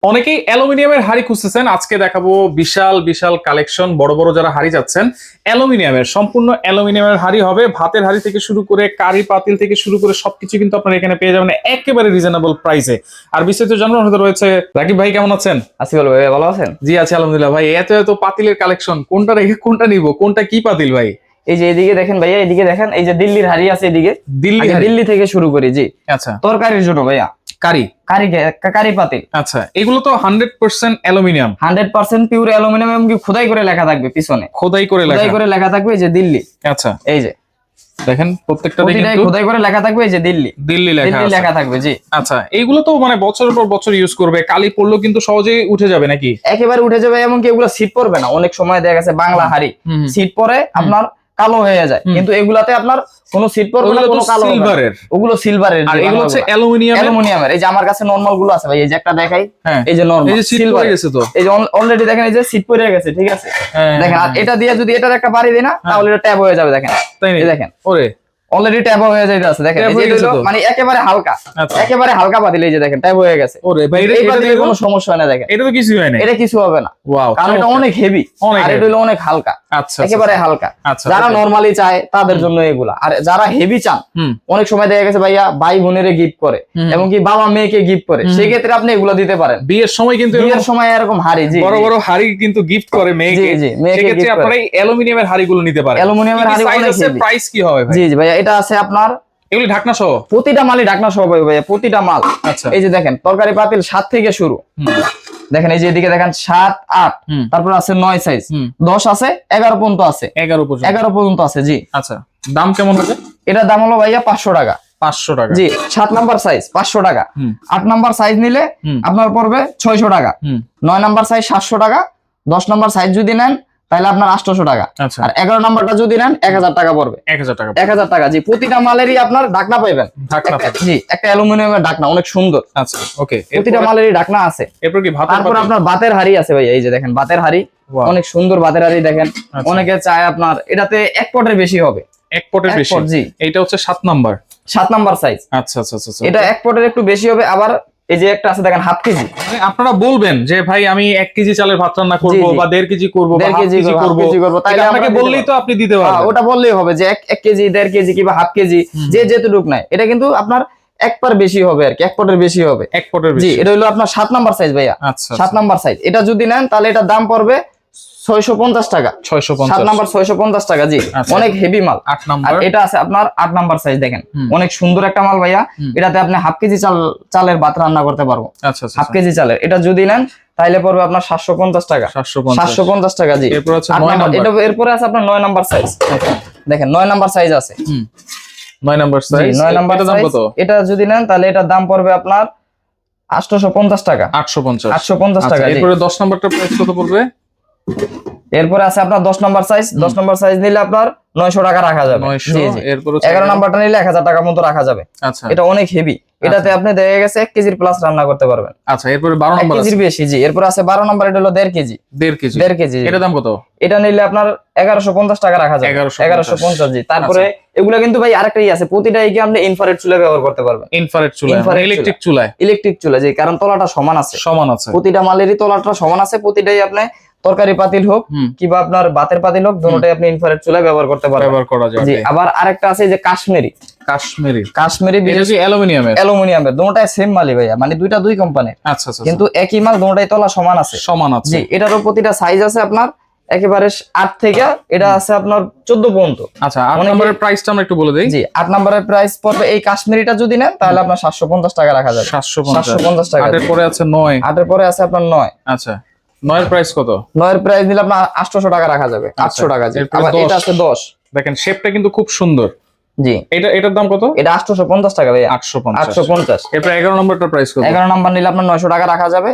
অনেকেই অ্যালুমিনিয়ামের হাড়ি খুঁজতেছেন। আজকে দেখাবো বিশাল বিশাল কালেকশন। বড় বড় যারা হাড়ি যাচ্ছেন, অ্যালুমিনিয়ামের সম্পূর্ণ অ্যালুমিনিয়ামের হাড়ি হবে। ভাতের হাড়ি থেকে শুরু করে কারি পাতিল থেকে শুরু করে সবকিছু কিন্তু আপনারা এখানে পেয়ে যাবেন একেবারে রিজনেবল প্রাইসে। আর বিস্তারিত জানানোর সাথে রয়েছে রাকিব ভাই। কেমন আছেন? আসিফ ভাই, ভালো আছেন? জি আছি আলহামদুলিল্লাহ। ভাই এত এত পাতিলের কালেকশন, কোনটা রেখে কোনটা নিব? কোনটা কি পাতিল ভাই? এই যে এদিকে দেখেন ভাইয়া, এদিকে দেখেন, এই যে দিল্লির হাড়ি আছে এদিকে। দিল্লি থেকে শুরু করি। জি আচ্ছা, তরকারির জন্য ভাইয়া কারি কারি কারি পাতিল। আচ্ছা, এগুলো তো 100% অ্যালুমিনিয়াম। 100% পিওর অ্যালুমিনিয়াম এবং কি খোদাই করে লেখা থাকবে পিছনে, খোদাই করে লেখা থাকবে এই যে দিল্লি। আচ্ছা, এই যে দেখেন প্রত্যেকটা প্রতিটাই খোদাই করে লেখা থাকবে এই যে দিল্লি দিল্লি লেখা থাকবে। জি আচ্ছা, এইগুলো তো মানে বছরের পর বছর ইউজ করবে, কালি পড়লেও কিন্তু সহজেই উঠে যাবে নাকি? একেবারে উঠে যাবে, এমনকি এগুলো সিট পড়বে না। অনেক সময় দেখা গেছে বাংলা হাড়ি সিট পরে আপনার কালো হয়ে যায়, কিন্তু এগুলাতে আপনার কোনো সিট পড়বে না, কোনো কালো সিলভারের। ওগুলো সিলভারের, আর এগুলো হচ্ছে অ্যালুমিনিয়ামের। এই যে আমার কাছে নরমাল গুলো আছে ভাই, এই যে একটা দেখাই, এই যে নরমাল, এই যে সিট পড়ে গেছে তো, এই যে অলরেডি দেখেন, এই যে সিট পড়ে গেছে। ঠিক আছে, দেখেন। আর এটা দিয়ে যদি এটার একটা বাড়ি দিই না, তাহলে এটা ট্যাব হয়ে যাবে। দেখেন, তাই না? দেখেন ওরে অলরেডি ট্যাব হয়ে যাইতেছে। দেখেন মানে একেবারে হালকা, একেবারে হালকা পাতিল। এই যে দেখেন ট্যাব হয়ে গেছে। ওরে ভাই, এটা দিয়ে কোনো সমস্যা হয় না। দেখেন এটা তো কিছু হয় না, এটা কিছু হবে না। ওয়াও, কারণ এটা অনেক হেভি আর এটা হলো অনেক হালকা। আচ্ছা, একেবারে হালকা। আচ্ছা, যারা নরমালি চায় তাদের জন্য এগুলা। আর যারা হেভি চান, অনেক সময় দেখা গেছে ভাইয়া ভাই বোনেরে গিফট করে এবং কি বাবা মেয়েকে গিফট করে, সেই ক্ষেত্রে আপনি এগুলো দিতে পারেন। বিয়ের সময় কিন্তু বিয়ের সময় এরকম হাড়ি, জি বড় বড় হাড়ি কিন্তু গিফট করে মেয়েকে। সেক্ষেত্রে আপনারা এই অ্যালুমিনিয়ামের হাড়িগুলো নিতে পারেন। অ্যালুমিনিয়ামের হাড়ি অনেক হেভি। প্রাইস কি হবে ভাই? জি জি ভাইয়া, এটা আছে আপনার এগুলি ঢাকনা সহ, প্রতিটা মালই ঢাকনা সহ ভাইয়া, প্রতিটা মাল। আচ্ছা, এই যে দেখেন তরকারি পাতিল 7 থেকে শুরু। দেখেন এই যে এদিকে দেখেন 7, 8, তারপর আছে 9 সাইজ, 10 আছে, 11 পর্যন্ত আছে। 11 পর্যন্ত আছে। জি আচ্ছা, দাম কেমন হবে? এটা দাম হলো ভাইয়া 500 টাকা। 500 টাকা। জি 7 নাম্বার সাইজ 500 টাকা। 8 নাম্বার সাইজ নিলে আপনার পড়বে 600 টাকা। 9 নাম্বার সাইজ 700 টাকা। 10 নাম্বার সাইজ যদি নেন তাহলে আপনার 800 টাকা। আর 11 নাম্বারটা যদি নেন 1000 টাকা পড়বে। 1000 টাকা। 1000 টাকা। জি প্রতিটা মালেরই আপনার ঢাকনা পাবেন। জি একটা অ্যালুমিনিয়ামের ঢাকনা, অনেক সুন্দর। আচ্ছা, ওকে। প্রতিটা মালেরই ঢাকনা আছে। এরপর কি ভাত? তারপর আপনার ভাতের হাড়ি আছে ভাই, এই যে দেখেন ভাতের হাড়ি, অনেক সুন্দর ভাতের হাড়ি। দেখেন অনেকে চায় আপনার এটাতে 1 পটের বেশি হবে। 1 পটের বেশি? জি, এইটা হচ্ছে 7 নাম্বার। 7 number size. আচ্ছা আচ্ছা আচ্ছা, এটা 1 পটের একটু বেশি হবে। আবার এই যে একটা আছে দেখেন 1/2 কেজি। আপনারা বলবেন যে ভাই আমি 1 কেজি চালের ভাত রান্না করব বা 1.5 কেজি করব বা 1/2 কেজি করব, তাহলে আপনাকে বললেই তো আপনি দিতে পারবেন। ওটা বললেই হবে যে 1 কেজি, 1.5 কেজি কিংবা 1/2 কেজি, যে যেটুক নাই। এটা কিন্তু আপনার 1 পার বেশি হবে আর কি, 1 পটের বেশি হবে। 1 পটের বেশি। জি এটা হলো আপনার 7 নাম্বার সাইজ ভাইয়া। আচ্ছা, 7 নাম্বার সাইজ। এটা যদি নেন তাহলে এটার দাম পড়বে 650 টাকা। 650। 7 নাম্বার 650 টাকা। জি অনেক হেভি মাল। 8 নাম্বার। এটা আছে আপনার 8 নাম্বার সাইজ। দেখেন অনেক সুন্দর একটা মাল ভাইয়া। এটাতে আপনি 1/2 কেজি চালের ভাত রান্না করতে পারবো। আচ্ছা আচ্ছা, 1/2 কেজি চালের। এটা যদি নেন তাহলে পড়বে আপনার 750 টাকা। 750 টাকা। জি এরপর আছে 9 নাম্বার। এটা এরপরে আছে আপনার 9 নাম্বার সাইজ। দেখেন 9 নাম্বার সাইজ আছে। 9 নাম্বার সাইজ। 9 নাম্বার দাম কত? এটা যদি নেন তাহলে এটার দাম পড়বে আপনার 850 টাকা। 850 টাকা। এরপরে 10 নাম্বারটা প্রাইস কত পড়বে? এরপরে আছে আপনার 10 নাম্বার সাইজ। 10 নাম্বার সাইজ নিলে আপনার 900 টাকা রাখা যাবে। 900। এরপর 11 নাম্বারটা নিলে 1000 টাকা মতো রাখা যাবে। আচ্ছা, এটা অনেক হেভি। এটাতে আপনি দেখা গেছে 1 কেজির প্লাস রান্না করতে পারবেন। আচ্ছা, এরপরে 12 নাম্বার 1 কেজির বেশি। জি এরপর আছে 12 নাম্বার। এটা হলো 1.5 কেজি। 1.5 কেজি। এটা দাম কত? এটা নিলে আপনার 1150 টাকা রাখা যাবে। 1150। জি তারপরে এগুলা কিন্তু ভাই আরেকটাই আছে, প্রতিটাই কি আপনি ইনফ্রারেড চুলা ব্যবহার করতে পারবেন। ইনফ্রারেড চুলা, ইলেকট্রিক চুলা। ইলেকট্রিক চুলা। জি কারণ তলাটা সমান আছে। প্রতিটা মালেরই তলাটা সমান আছে। প্রতিটাই আপনি তরকারি পাতিল হোক কিংবা আপনার ভাতের পাতিল হোক, দুটোটাই আপনি ইনফ্রারেড চুলা ব্যবহার করতে পারবেন। ব্যবহার করা যাবে। জি আবার আরেকটা আছে যে কাশ্মীরি। এটা কি অ্যালুমিনিয়ামের। দুটোটাই সেম মালই ভাইয়া, মানে দুই কোম্পানির। আচ্ছা আচ্ছা, কিন্তু একই মাল, দুটোটাই তলা সমান আছে। জি এটারও প্রতিটা সাইজ আছে আপনার একেবারে 8 থেকে এটা আছে আপনার 14 পর্যন্ত। আচ্ছা, 8 নম্বরের প্রাইসটা আমরা একটু বলে দেই। জি 8 নম্বরের প্রাইস পড়বে এই কাশ্মীরিটা যদি নেন তাহলে আপনার 750 টাকা রাখা যাবে। 750 টাকা। 8 এর পরে আছে 9। 8 এর পরে আছে আপনার 9। আচ্ছা, 9 এর প্রাইস কত? 9 এর প্রাইস দিলে আপনার 800 টাকা রাখা যাবে। 800 টাকা। জি আবার এটা আছে 10। দেখেন শেপটা কিন্তু খুব সুন্দর। জি এটার দাম কত? এটা 850 টাকা ভাই। 850। এরপর 11 নম্বরটার প্রাইস কত? 11 নাম্বার নিলে আপনার 900 টাকা রাখা যাবে।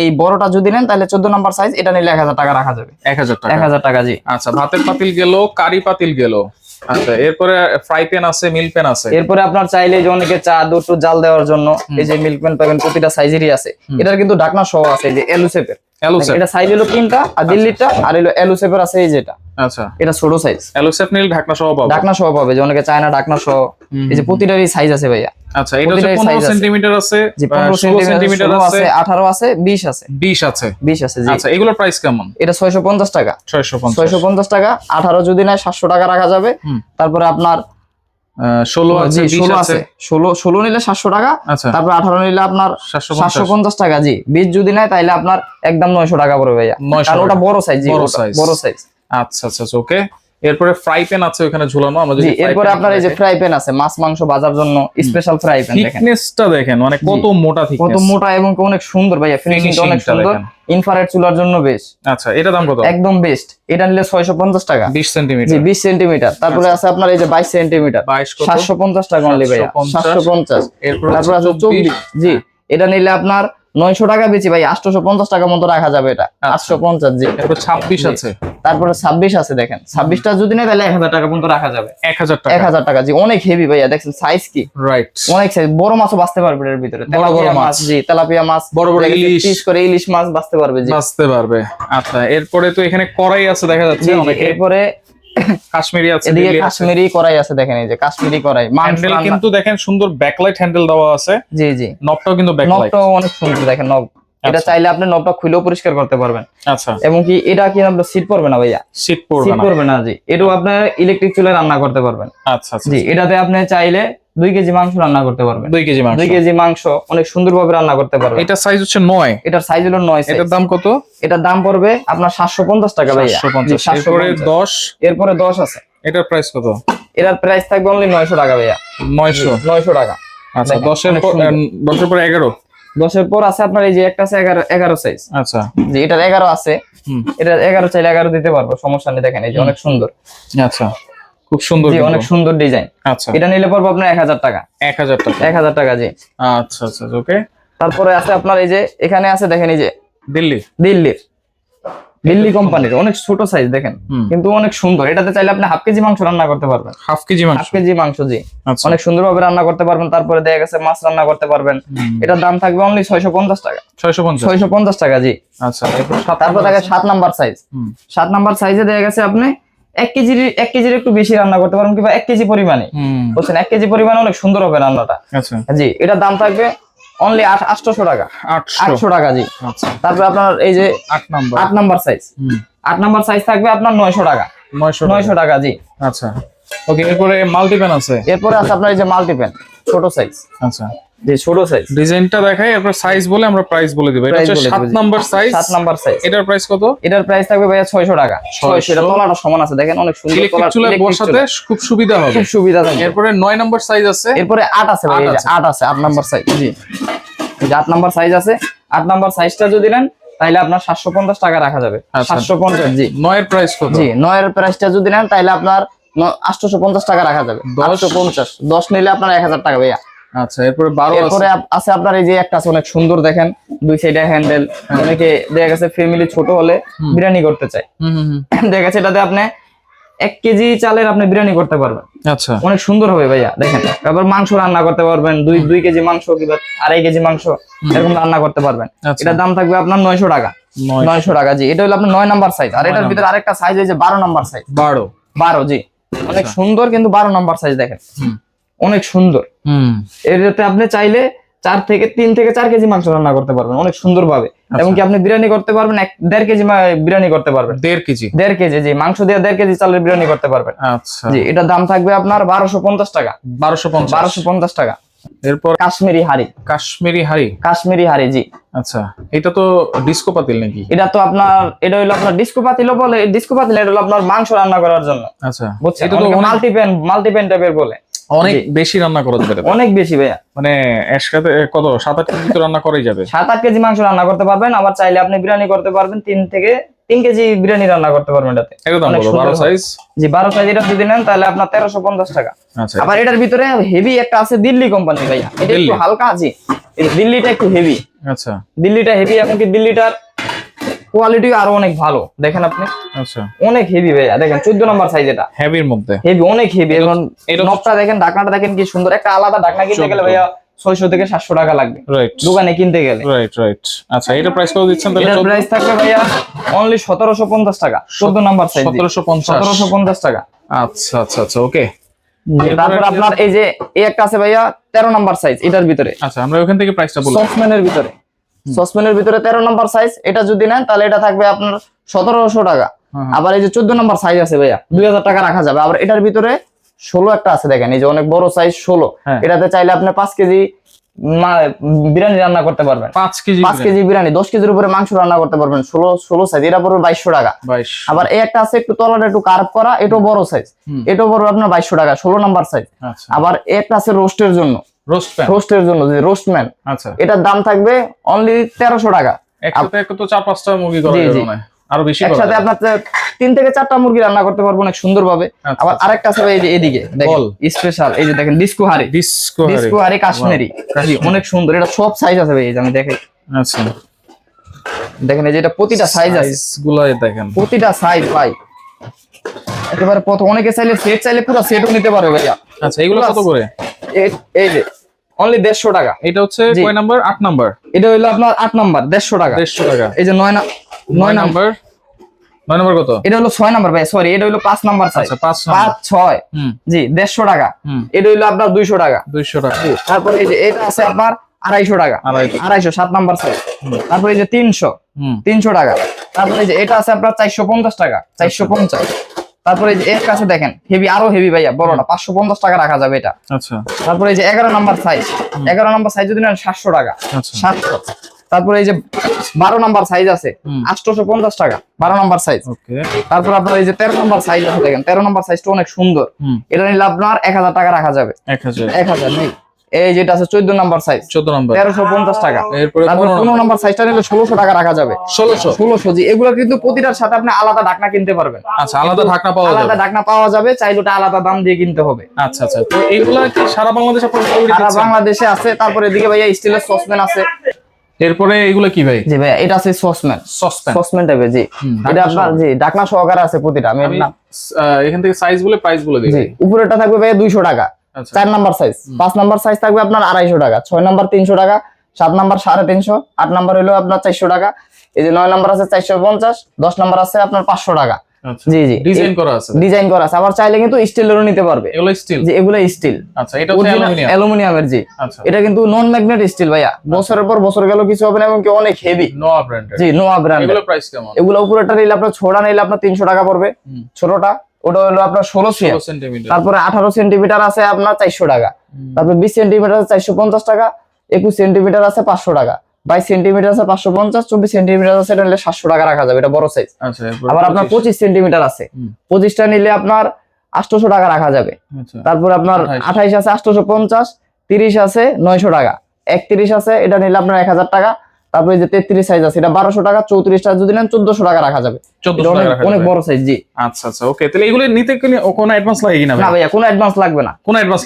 এই বড়টা যদি নেন তাহলে 14 নাম্বার সাইজ, এটা নিলে 1000 টাকা রাখা যাবে। 1000 টাকা। 1000 টাকা। জি আচ্ছা, ভাতের পাতিল গেল, কারি পাতিল গেল। আচ্ছা, এরপরে ফ্রাই প্যান আছে, মিল্ক প্যান আছে। এরপরে আপনার চাইলে যে অনেকে চা দুধ জাল দেওয়ার জন্য এই যে মিল্ক প্যান পাবেন, প্রতিটা সাইজেরই আছে। এটার কিন্তু ঢাকনা সহ আছে, এই যে এলু শেপের। এটা সাইজ হলো 3টা, আর দিল্লিটা আর হলো এলু শেপের আছে এই যেটা। আচ্ছা, এটা ছোট সাইজ। অ্যালোসেফ নীল ঢাকনা সহ পাবো? ঢাকনা সহ পাবে, যে অনেকে চায়না ঢাকনা সহ। এই যে প্রতিটারই সাইজ আছে ভাইয়া। আচ্ছা, এটা হচ্ছে 15 সেন্টিমিটার আছে, জি 15 সেন্টিমিটার আছে, 18 আছে, 20 আছে। 20 আছে, 20 আছে জি। আচ্ছা, এগুলোর প্রাইস কেমন? এটা 650 টাকা। 650 টাকা। 18 যদি নেয় 700 টাকা রাখা যাবে। তারপরে আপনার 16 আছে, 20 আছে। 16 নিলে 700 টাকা। আচ্ছা, তারপর 18 নিলে আপনার 750 টাকা জি। 20 যদি নেয় তাহলে আপনার একদম 900 টাকা পড়বে ভাইয়া, কারণ ওটা বড় সাইজ জি, বড় সাইজ। আচ্ছা আচ্ছা, ওকে। এরপরে ফ্রাই প্যান আছে ওখানে ঝুলানো, আমরা যদি এরপরে আপনার এই যে ফ্রাই প্যান আছে মাছ মাংস ভাজার জন্য স্পেশাল ফ্রাই প্যান। দেখেন থিকনেসটা দেখেন, মানে কত মোটা থিকনেস, কত মোটা এবং অনেক সুন্দর ভাইয়া, ফিনিশিংটা অনেক সুন্দর। ইনফ্রারেড চুলার জন্য বেস্ট। আচ্ছা, এটা দাম কত? একদম বেস্ট। এটা নিলে 650 টাকা। 20 সেন্টিমিটার জি 20 সেন্টিমিটার। তারপরে আছে আপনার এই যে 22 সেন্টিমিটার, 750 টাকা অনলি ভাইয়া, 750। এরপর তারপর আছে 24 জি, এটা নিলে আপনার 900 টাকা বেশি ভাই, 850 টাকা মতো রাখা যাবে এটা, 850 জি। এরপর 26 আছে, তারপরে 26 আছে দেখেন, 26টা যদি নেয় তাহলে 1000 টাকা পর্যন্ত রাখা যাবে। 1000 টাকা, 1000 টাকা জি। অনেক হেভি ভাইয়া, দেখেন সাইজ কি, রাইট, অনেক সাইজ। বড় মাছও বাঁচতে পারবে এর ভিতরে, বড় মাছ জি, তেলাপিয়া মাছ, বড় ইলিশ, পিস করে ইলিশ মাছ বাঁচতে পারবে জি, বাঁচতে পারবে। আচ্ছা, এরপরে তো এখানে কড়াই আছে দেখা যাচ্ছে অনেক। এরপরে কাশ্মীরি আছে, এদিকে কাশ্মীরি কড়াই আছে, দেখেন এই যে কাশ্মীরি কড়াই। হ্যান্ডেল কিন্তু দেখেন সুন্দর ব্যাকলাইট হ্যান্ডেল দেওয়া আছে। জি জি, নবটাও কিন্তু ব্যাকলাইট, নবটাও অনেক সুন্দর দেখেন নব। এটা চাইলে আপনি নবটা খুলেও পরিষ্কার করতে পারবেন। আচ্ছা, এবং কি এটা কি আপনার সিট পড়বে না ভাইয়া, সিট সিট পড়বে না জি। এটাও আপনার ইলেকট্রিক চুলায় রান্না করতে পারবেন। আচ্ছা আচ্ছা জি, এটাতে আপনি চাইলে 2 কেজি মাংস রান্না করতে পারবেন। 2 কেজি মাংস, 2 কেজি মাংস অনেক সুন্দরভাবে রান্না করতে পারবেন। এটা সাইজ হচ্ছে 9, এটার সাইজ হলো 9 সাইজ। এটার দাম কত? এটার দাম পড়বে আপনার 750 টাকা ভাইয়া। 750। এরপরে 10, এরপরে 10 আছে, এটার প্রাইস কত? এটার প্রাইস থাকবে অনলি 900 টাকা ভাইয়া। 900 টাকা। আচ্ছা, 10 এর পর 11, 10 এর পর আছে আপনার এই যে একটা আছে 11 সাইজ। আচ্ছা জি, এটার 11 আছে। এটার 11 চাইলে 11 দিতে পারবো, সমস্যা নেই। দেখেন এই যে অনেক সুন্দর, আচ্ছা, খুব সুন্দর, জি অনেক সুন্দর ডিজাইন। আচ্ছা, এটা নিলে পড়বে আপনার 1000 টাকা। 1000 টাকা, 1000 টাকা জি। আচ্ছা আচ্ছা, ওকে। তারপরে আছে আপনার এই যে এখানে আছে দেখেন এই যে দিল্লি কোম্পানির অনেক ছোট সাইজ দেখেন, কিন্তু অনেক সুন্দর। এটাতে চাইলে আপনি হাফ কেজি মাংস রান্না করতে পারবেন। হাফ কেজি মাংস জি, আচ্ছা, অনেক সুন্দরভাবে রান্না করতে পারবেন। তারপরে দেখা গেছে মাছ রান্না করতে পারবেন। এটার দাম থাকবে অনলি 650 টাকা। 650 টাকা জি। আচ্ছা, তারপর দেখা 7 নাম্বার সাইজ। 7 নাম্বার সাইজে দেখা গেছে আপনি 1 কেজির একটু বেশি রান্না করতে পারবেন, কিংবা 1 কেজি পরিমাণে, বুঝছেন, 1 কেজি পরিমাণে অনেক সুন্দর হবে রান্নাটা। আচ্ছা জি, এটার দাম থাকবে অনলি 800 টাকা। 800 টাকা জি। আচ্ছা, তারপর আপনার এই যে 8 নাম্বার সাইজ, 8 নাম্বার সাইজ থাকবে আপনার 900 টাকা। 900 টাকা জি। আচ্ছা, ওকে। এরপরে মাল্টিপ্যান আছে, এরপরে আছে আপনার এই যে মাল্টিপ্যান ছোট সাইজ। আচ্ছা, জি ছোট সাইজ। ডিজাইনটা দেখাই, এরপর সাইজ বলে আমরা প্রাইস বলে দিব। এটা হচ্ছে 7 নাম্বার সাইজ। 7 number size. এটার প্রাইস কত? এটার প্রাইস থাকবে ভাইয়া 600 টাকা। 600। এটা তলাটা সমান আছে, দেখেন অনেক সুন্দর তলা, চুলায় বসাতে খুব সুবিধা হবে, খুব সুবিধা থাকে। এরপরে 9 নাম্বার সাইজ আছে। এরপরে 8 আছে ভাই, এই যে 8 আছে, 8 নাম্বার সাইজ জি। এই যে 8 নাম্বার সাইজ আছে। 8 নাম্বার সাইজটা যদি নেন তাহলে আপনার 750 টাকা রাখা যাবে। 750 জি। 9 এর প্রাইস কত? জি, 9 এর প্রাইসটা যদি নেন তাহলে আপনার 850 টাকা রাখা যাবে। 850। 10 নিলে আপনার 1000 টাকা ভাইয়া। আচ্ছা, এরপরে 12 আছে। এরপরে আছে আপনার এই যে একটা আছে অনেক সুন্দর, দেখেন 2 সাইডে হ্যান্ডেল। অনেকে দেখা গেছে ফ্যামিলি ছোট হলে বিরিয়ানি করতে চায়, দেখা গেছে এটাতে আপনি 1 কেজি চালের আপনি বিরিয়ানি করতে পারবেন। আচ্ছা, অনেক সুন্দর হবে ভাইয়া, দেখেন। তারপর মাংস রান্না করতে পারবেন, 2 কেজি মাংস কিংবা 2.5 কেজি মাংস এরকম রান্না করতে পারবেন। এটার দাম থাকবে আপনার 900 টাকা। 900 টাকা জি। এটা হলো আপনার 9 নাম্বার সাইজ। আর এটার ভিতরে আরেকটা সাইজ হয়েছে 12 নাম্বার সাইজ। 12 জি, অনেক সুন্দর, কিন্তু 12 নাম্বার সাইজ দেখেন অনেক সুন্দর। এটাতে আপনি চাইলে 3 থেকে 4 কেজি মাংস রান্না করতে পারবেন অনেক সুন্দর ভাবে। এবং কি আপনি বিরিয়ানি করতে পারবেন 1.5 কেজি বিরিয়ানি করতে পারবেন। 1.5 কেজি জি, মাংস দিয়ে 1.5 কেজি চালের বিরিয়ানি করতে পারবেন। আচ্ছা জি, এটার দাম থাকবে আপনার 1250 টাকা। 1250 টাকা। এরপর কাশ্মীরি হাড়ি জি। আচ্ছা, এটা তো ডিস্কো পাতিল নাকি? এটা তো আপনার, এটা হলো আপনার ডিস্কো পাতিল বলে। ডিস্কো পাতিল এটা হলো আপনার মাংস রান্না করার জন্য। আচ্ছা, এটা তো মাল্টিপ্যান টাইপের বলে। অনেক বেশি রান্না করা যাবে, অনেক বেশি ভাইয়া। মানে একসাথে কত 7-8 কেজি তো রান্না করাই যাবে। 7-8 কেজি মাংস রান্না করতে পারবেন। আবার চাইলে আপনি বিরিয়ানি করতে পারবেন, 3 কেজি বিরিয়ানি রান্না করতে পারবেন এটাতে। একদম 12 সাইজ জি। 12 সাইজ এটা যদি নেন তাহলে আপনার 1350 টাকা। আচ্ছা, আবার এটার ভিতরে হেভি একটা আছে দিল্লি কোম্পানি ভাইয়া। এটা একটু হালকা জি, দিল্লিটা একটু হেভি। আচ্ছা, দিল্লিটা হেভি, এমনকি দিল্লিটার কোয়ালিটি আরো অনেক ভালো, দেখেন আপনি। আচ্ছা, অনেক হেভি ভাইয়া, দেখেন 14 নাম্বার সাইজ। এটা হেভির মধ্যে হেভি, অনেক হেভি। এবং নবটা দেখেন, ঢাকনাটা দেখেন কি সুন্দর। একটা আলাদা ঢাকনা কিনতে গেলে ভাইয়া 600 থেকে 700 টাকা লাগবে রাইট দোকানে কিনতে গেলে। রাইট। আচ্ছা এটা প্রাইস কত দিচ্ছেন তাহলে? এটার প্রাইস থাকবে ভাইয়া অনলি 1750 টাকা, 14 নাম্বার সাইজ 1750 টাকা। আচ্ছা আচ্ছা আচ্ছা ওকে। তারপর আপনার এই যে এই একটা আছে ভাইয়া 13 নাম্বার সাইজ এটার ভিতরে। আচ্ছা আমরা ওখান থেকে প্রাইসটা বলবো। সসম্যানের ভিতরে 13 নাম্বার সাইজ, এটা যদি নেন তাহলে এটা থাকবে আপনার 1700 টাকা। আবার এই যে 14 নাম্বার সাইজ আছে ভাইয়া 2000 টাকা রাখা যাবে। আবার এটার ভিতরে 16 একটা আছে, দেখেন এই যে অনেক বড় সাইজ 16। এটাতে চাইলে আপনি 5 কেজি বিরিয়ানি রান্না করতে পারবেন। 5 কেজি বিরিয়ানি, 10 কেজির উপরে মাংস রান্না করতে পারবেন। 16 সাইজ, এটা পড়বে 2200 টাকা। আবার এই একটা আছে একটু তলাটা একটু কার্ভ করা, এটাও বড় সাইজ, এটাও পড়বে আপনার 2200 টাকা, 16 নাম্বার সাইজ। আবার এই একটা আছে রোস্টের জন্য, রোস্টের জন্য যে রোস্টম্যান, আচ্ছা এটার দাম থাকবে অনলি 1300 টাকা। একসাথে তো 4-5টা মুরগি করা যাবে না, আরো বেশি করা একসাথে আপনার 3 থেকে 4টা মুরগি রান্না করতে পারবো অনেক সুন্দর ভাবে। আবার আরেকটা আছে ভাই এই যে এদিকে দেখেন স্পেশাল, এই যে দেখেন ডিস্কো হারি কাশ্মীরি, অনেক সুন্দর। এটা সব সাইজ আছে ভাই, এই যে আমি দেখাই। আচ্ছা দেখেন এই যে এটা প্রতিটা সাইজ আছে, গুলাই দেখেন প্রতিটা সাইজ ভাই একেবারে অনেকে চাইলে সেট চাইলে পুরো সেটও নিতে পারবে ভাইয়া। আচ্ছা এগুলো কত করে? এই যে অনলি 150 টাকা। এটা হচ্ছে কয় নাম্বার? 8 নাম্বার। এটা হলো আপনার 8 নাম্বার, 150 টাকা। 150 টাকা। এই যে 9 নাম্বার কত? এটা হলো 6 নাম্বার ভাই, সরি এটা হলো 5 নাম্বার সাইজ। আচ্ছা 5 6 জি 150 টাকা। এটা হলো আপনার 200 টাকা। 200 টাকা। তারপর এই যে এটা আছে আপনার 250 টাকা, 250 7 নাম্বার সাইজ। তারপর এই যে 300 টাকা। তারপর এই যে এটা আছে আপনার 450 টাকা, 450। তারপরে এই যে এর কাছে দেখেন হেভি, আরো হেভি ভাইয়া বড়টা 550 টাকা রাখা যাবে এটা। আচ্ছা তারপরে এই যে 11 নাম্বার সাইজ, 11 নাম্বার সাইজ যদি নেন 700 টাকা, 700। তারপরে এই যে 12 নাম্বার সাইজ আছে 850 টাকা, 12 নাম্বার সাইজ। ওকে। তারপর আপনার এই যে 13 নাম্বার সাইজ আছে, দেখেন 13 নাম্বার সাইজটা অনেক সুন্দর, এটা নিলে আপনার 1000 টাকা রাখা যাবে। 1000 নেই। এই যেটা আছে 14 নাম্বার সাইজ, 14 নাম্বার 1350 টাকা। এরপর 15 নাম্বার সাইজটা নিলে 1600 টাকা রাখা যাবে। 1600 জি। এগুলো কিন্তু প্রতিটার সাথে আপনি আলাদা ঢাকনা কিনতে পারবেন। আচ্ছা আলাদা ঢাকনা পাওয়া যাবে, আলাদা ঢাকনা পাওয়া যাবে, চাইলে ওটা আলাদা দাম দিয়ে কিনতে হবে। আচ্ছা আচ্ছা। তো এইগুলা কি সারা বাংলাদেশে আপনারা তৈরি সারা করছেন? বাংলাদেশে আছে। তারপরে এদিকে ভাইয়া স্টিলের সসপ্যান আছে। এরপরে এগুলা কি ভাই? জি ভাইয়া এটা আছে সসপ্যান টাইপের। জি এটা আপনার জি ঢাকনা সহকারে আছে প্রতিটা। আমি এখান থেকে সাইজ বলে প্রাইস বলে দিই। জি উপরেরটা থাকবে ভাইয়া 200 টাকা, 4 নাম্বার সাইজ। 5 নাম্বার সাইজ থাকবে আপনার 250 টাকা, 6 নাম্বার 300 টাকা, 7 নাম্বার 350, 8 নাম্বার হলো আপনার 400 টাকা। এই যে 9 নাম্বার আছে 450, 10 নাম্বার আছে আপনার 500 টাকা। জি জি ডিজাইন করা আছে, ডিজাইন করা আছে। আবার চাইলে কিন্তু স্টিলেরও নিতে পারবে। এগুলো স্টিল? জি এগুলো স্টিল। আচ্ছা এটা হচ্ছে অ্যালুমিনিয়ামের। জি আচ্ছা এটা কিন্তু নন ম্যাগনেট স্টিল ভাইয়া, বছরের পর বছর গেল কিছু হবে না, এবং কি অনেক হেভি। নোয়া ব্র্যান্ডের। জি নোয়া ব্র্যান্ড। এগুলো প্রাইস কেমন? এগুলো উপরেটা নিলে আপনার ছোড়া নিলে আপনার 300 টাকা পড়বে, ছোটটা ওটা হলো আপনার 16 সেন্টিমিটার। তারপরে 18 সেন্টিমিটার আছে আপনার 400 টাকা। তারপরে 20 সেন্টিমিটার আছে 450 টাকা, 21 সেন্টিমিটার আছে 500 টাকা, 22 সেন্টিমিটার আছে 550, 24 সেন্টিমিটার আছে এটা নিলে 700 টাকা রাখা যাবে, এটা বড় সাইজ। আচ্ছা আবার আপনার 25 সেন্টিমিটার আছে, 25টা নিলে আপনার 800 টাকা রাখা যাবে। তারপর আপনার 28 আছে 850, 30 আছে 900 টাকা, 31 আছে এটা নিলে আপনার 1000 টাকা। তারপরে যে 33 সাইজ আছে এটা 1200 টাকা, 34টা যদি নেন 1400 টাকা রাখা যাবে। অনেক বড় সাইজ। জি আচ্ছা আচ্ছা ওকে। তাহলে এগুলো নিতে কোনো অ্যাডভান্স লাগে কিনা? না ভাইয়া কোনো অ্যাডভান্স লাগবে না, কোনো অ্যাডভান্স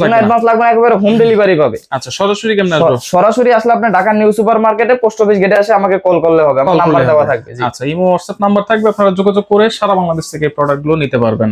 লাগবে না, একেবারে হোম ডেলিভারি পাবে। আচ্ছা সরাসরি কেমনে আসবে? সরাসরি আসলে আপনি ঢাকা নিউ সুপার মার্কেটে পোস্ট অফিস গেটে এসে আমাকে কল করলে হবে, আমার নাম্বার দেওয়া থাকবে। আচ্ছা ইমো হোয়াটসঅ্যাপ নাম্বার থাকবে, আপনারা যোগাযোগ করে সারা বাংলাদেশ থেকে প্রোডাক্টগুলো নিতে পারবেন।